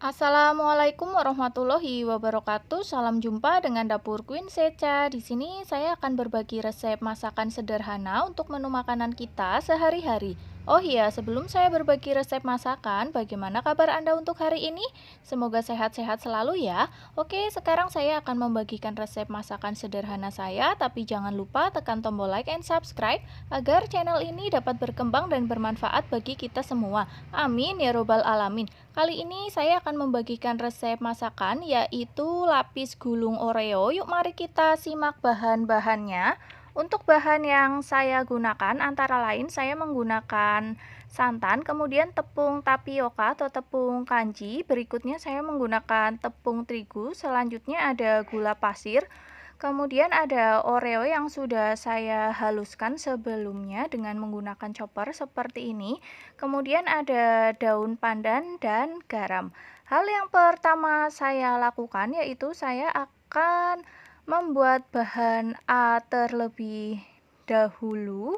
Assalamualaikum warahmatullahi wabarakatuh. Salam jumpa dengan Dapur Queen Seca. Di sini saya akan berbagi resep masakan sederhana untuk menu makanan kita sehari-hari. Oh iya, sebelum saya berbagi resep masakan, bagaimana kabar Anda untuk hari ini? Semoga sehat-sehat selalu ya. Oke, sekarang saya akan membagikan resep masakan sederhana saya, tapi jangan lupa tekan tombol like and subscribe agar channel ini dapat berkembang dan bermanfaat bagi kita semua. Amin ya robbal alamin. Kali ini saya akan membagikan resep masakan yaitu lapis gulung Oreo. Yuk mari kita simak bahan-bahannya. Untuk bahan yang saya gunakan antara lain saya menggunakan santan, kemudian tepung tapioka atau tepung kanji. Berikutnya saya menggunakan tepung terigu, selanjutnya ada gula pasir. Kemudian ada Oreo yang sudah saya haluskan sebelumnya dengan menggunakan chopper seperti ini. Kemudian ada daun pandan dan garam. Hal yang pertama saya lakukan yaitu saya akan membuat bahan A terlebih dahulu.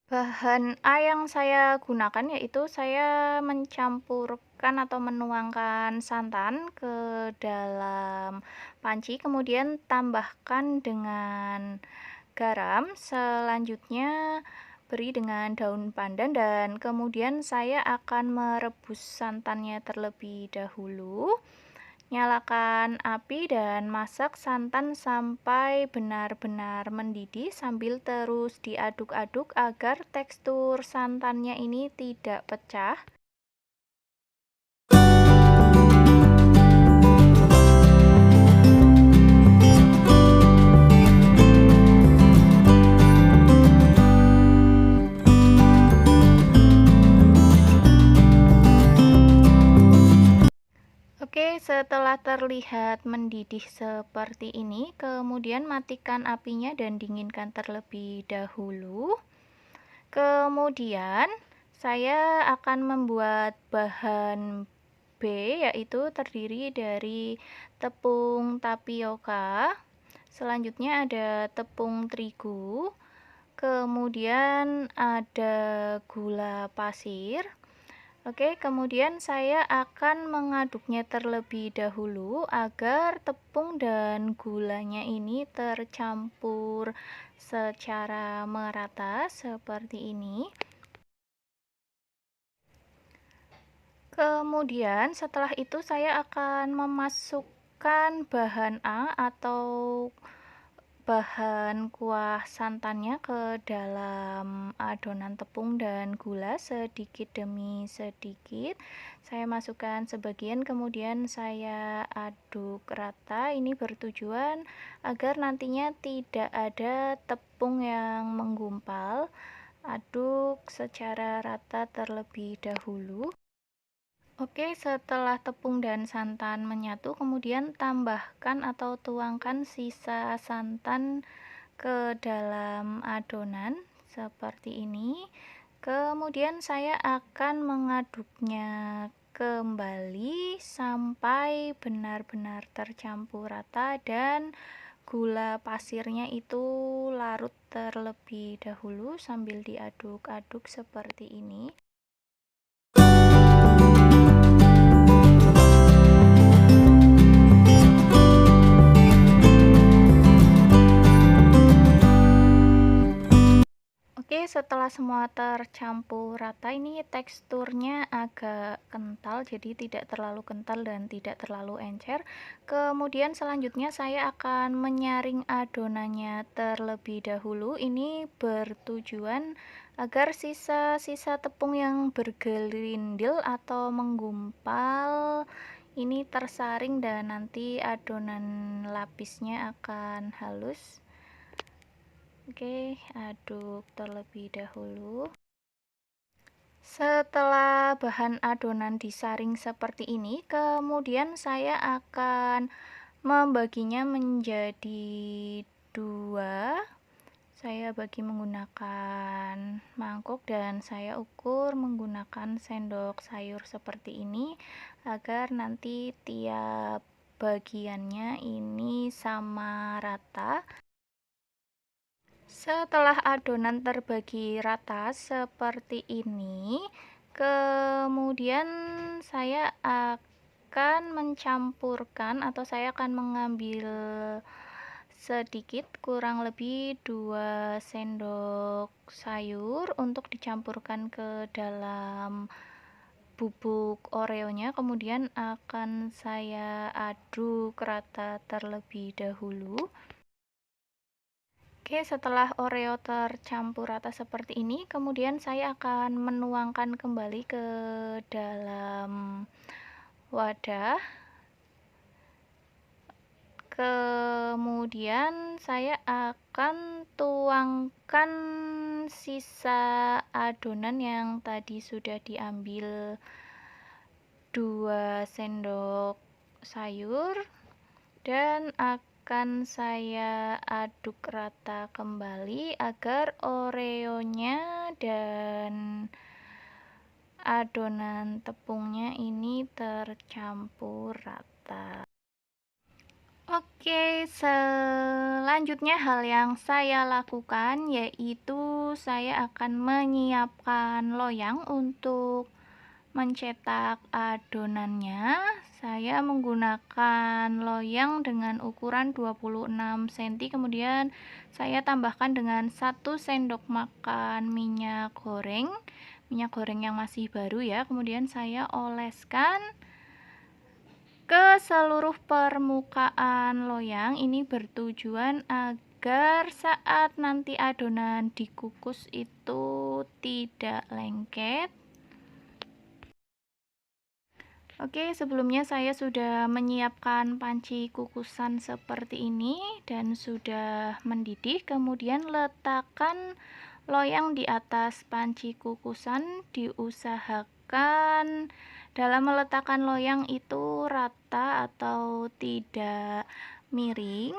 Bahan A yang saya gunakan yaitu saya mencampurkan atau menuangkan santan ke dalam panci, kemudian tambahkan dengan garam, selanjutnya beri dengan daun pandan dan kemudian saya akan merebus santannya terlebih dahulu. Nyalakan api dan masak santan sampai benar-benar mendidih sambil terus diaduk-aduk agar tekstur santannya ini tidak pecah. Oke, setelah terlihat mendidih seperti ini, kemudian matikan apinya dan dinginkan terlebih dahulu. Kemudian saya akan membuat bahan B, yaitu terdiri dari tepung tapioka, selanjutnya ada tepung terigu, kemudian ada gula pasir. Oke, kemudian saya akan mengaduknya terlebih dahulu agar tepung dan gulanya ini tercampur secara merata seperti ini. Kemudian setelah itu saya akan memasukkan bahan A atau bahan kuah santannya ke dalam adonan tepung dan gula sedikit demi sedikit. Saya masukkan sebagian, kemudian saya aduk rata. Ini bertujuan agar nantinya tidak ada tepung yang menggumpal. Aduk secara rata terlebih dahulu. Oke, setelah tepung dan santan menyatu, kemudian tambahkan atau tuangkan sisa santan ke dalam adonan seperti ini. Kemudian saya akan mengaduknya kembali sampai benar-benar tercampur rata dan gula pasirnya itu larut terlebih dahulu sambil diaduk-aduk seperti ini. Oke, setelah semua tercampur rata, ini teksturnya agak kental, jadi tidak terlalu kental dan tidak terlalu encer. Kemudian selanjutnya saya akan menyaring adonannya terlebih dahulu. Ini bertujuan agar sisa-sisa tepung yang bergerindil atau menggumpal ini tersaring dan nanti adonan lapisnya akan halus. Oke, aduk terlebih dahulu. Setelah bahan adonan disaring seperti ini, kemudian saya akan membaginya menjadi dua. Saya bagi menggunakan mangkuk dan saya ukur menggunakan sendok sayur seperti ini agar nanti tiap bagiannya ini sama rata. Setelah adonan terbagi rata seperti ini, kemudian saya akan akan mencampurkan atau saya akan mengambil sedikit, kurang lebih 2 sendok sayur untuk dicampurkan ke dalam bubuk oreonya, kemudian akan saya aduk rata terlebih dahulu. Oke, setelah oreo tercampur rata seperti ini, kemudian saya akan menuangkan kembali ke dalam wadah. Kemudian saya akan tuangkan sisa adonan yang tadi sudah diambil 2 sendok sayur dan akan saya aduk rata kembali agar oreonya dan adonan tepungnya ini tercampur rata. Oke, selanjutnya hal yang saya lakukan yaitu saya akan menyiapkan loyang untuk mencetak adonannya. Saya menggunakan loyang dengan ukuran 26 cm, kemudian saya tambahkan dengan 1 sendok makan minyak goreng yang masih baru ya. Kemudian saya oleskan ke seluruh permukaan loyang. Ini bertujuan agar saat nanti adonan dikukus itu tidak lengket. Oke, sebelumnya saya sudah menyiapkan panci kukusan seperti ini dan sudah mendidih. Kemudian letakkan loyang di atas panci kukusan, diusahakan dalam meletakkan loyang itu rata atau tidak miring.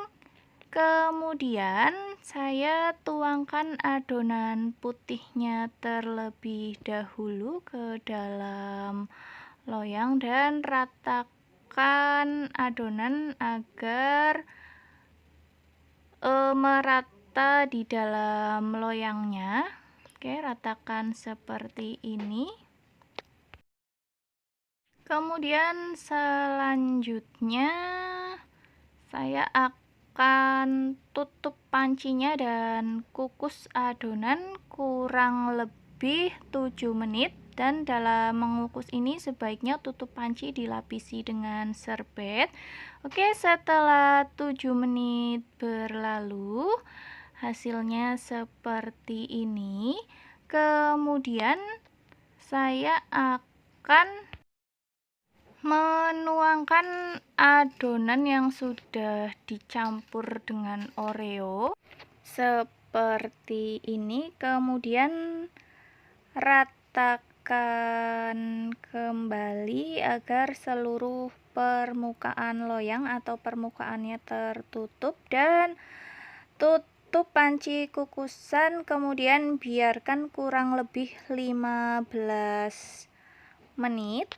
Kemudian saya tuangkan adonan putihnya terlebih dahulu ke dalam loyang dan ratakan adonan agar merata di dalam loyangnya. Oke, ratakan seperti ini. Kemudian selanjutnya saya akan tutup pancinya dan kukus adonan kurang lebih 7 menit. Dan dalam mengukus ini sebaiknya tutup panci dilapisi dengan serbet. Oke, setelah 7 menit berlalu, hasilnya seperti ini. Kemudian saya akan menuangkan adonan yang sudah dicampur dengan oreo seperti ini. Kemudian ratakan kembali agar seluruh permukaan loyang atau permukaannya tertutup, dan tutup panci kukusan, kemudian biarkan kurang lebih 15 menit.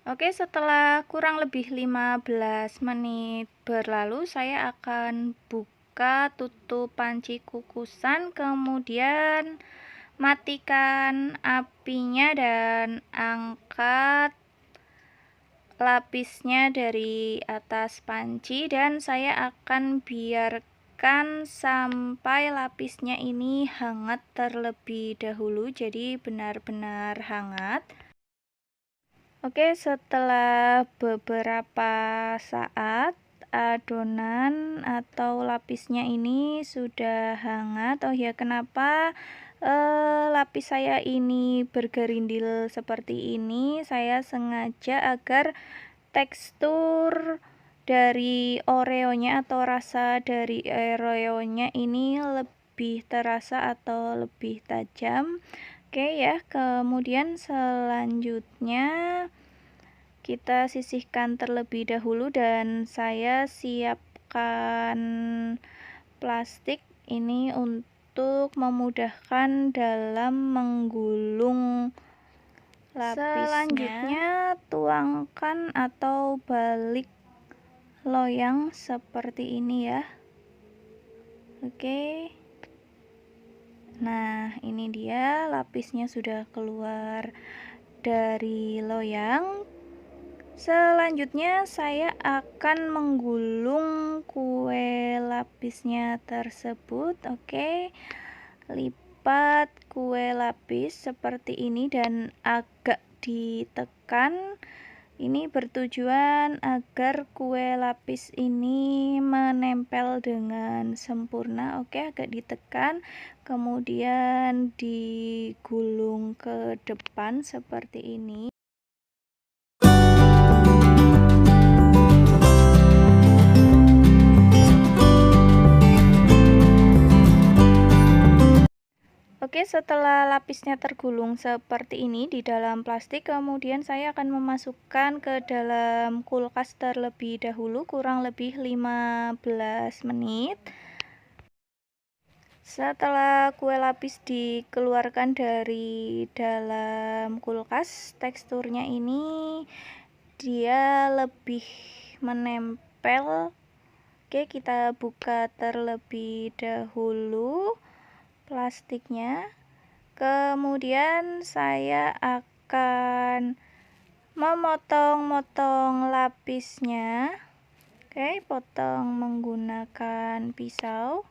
Oke, setelah kurang lebih 15 menit berlalu, saya akan buka tutup panci kukusan, kemudian matikan apinya dan angkat lapisnya dari atas panci, dan saya akan biarkan sampai lapisnya ini hangat terlebih dahulu, jadi benar-benar hangat. Oke, setelah beberapa saat adonan atau lapisnya ini sudah hangat. Oh ya, kenapa lapis saya ini bergerindil seperti ini? Saya sengaja agar tekstur dari oreonya atau rasa dari oreonya ini lebih terasa atau lebih tajam. Oke ya, kemudian selanjutnya kita sisihkan terlebih dahulu dan saya siapkan plastik ini untuk memudahkan dalam menggulung lapisnya. Selanjutnya tuangkan atau balik loyang seperti ini ya. Oke. Nah, ini dia lapisnya sudah keluar dari loyang. Selanjutnya saya akan menggulung kue lapisnya tersebut. Oke, lipat kue lapis seperti ini dan agak ditekan. Ini bertujuan agar kue lapis ini menempel dengan sempurna. Oke, agak ditekan, kemudian digulung ke depan seperti ini. Oke, setelah lapisnya tergulung seperti ini di dalam plastik, kemudian saya akan memasukkan ke dalam kulkas terlebih dahulu kurang lebih 15 menit. Setelah kue lapis dikeluarkan dari dalam kulkas, teksturnya ini dia lebih menempel. Oke, kita buka terlebih dahulu plastiknya. Kemudian saya akan memotong-motong lapisnya. Oke, potong menggunakan pisau.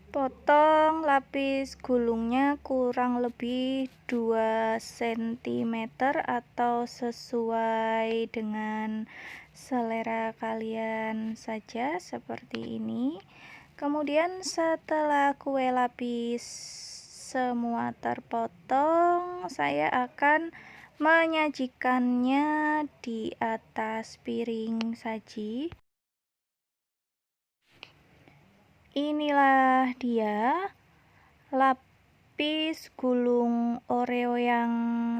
Potong lapis gulungnya kurang lebih 2 cm atau sesuai dengan selera kalian saja seperti ini. Kemudian setelah kue lapis semua terpotong, saya akan menyajikannya di atas piring saji. Inilah dia lapis gulung Oreo yang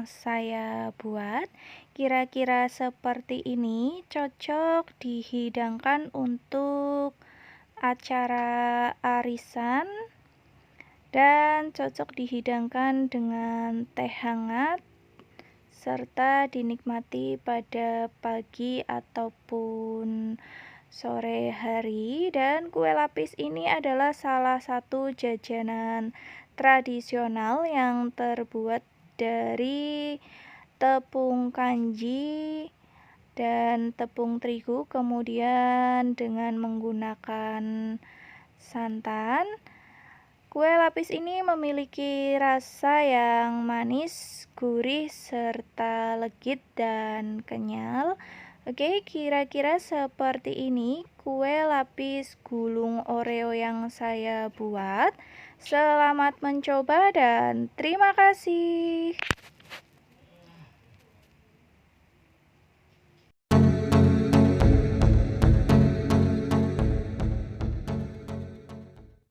saya buat. Kira-kira seperti ini cocok dihidangkan untuk acara arisan dan cocok dihidangkan dengan teh hangat serta dinikmati pada pagi ataupun sore hari. Dan kue lapis ini adalah salah satu jajanan tradisional yang terbuat dari tepung kanji dan tepung terigu, kemudian dengan menggunakan santan. Kue lapis ini memiliki rasa yang manis, gurih, serta legit dan kenyal. Oke, kira-kira seperti ini kue lapis gulung Oreo yang saya buat. Selamat mencoba dan terima kasih.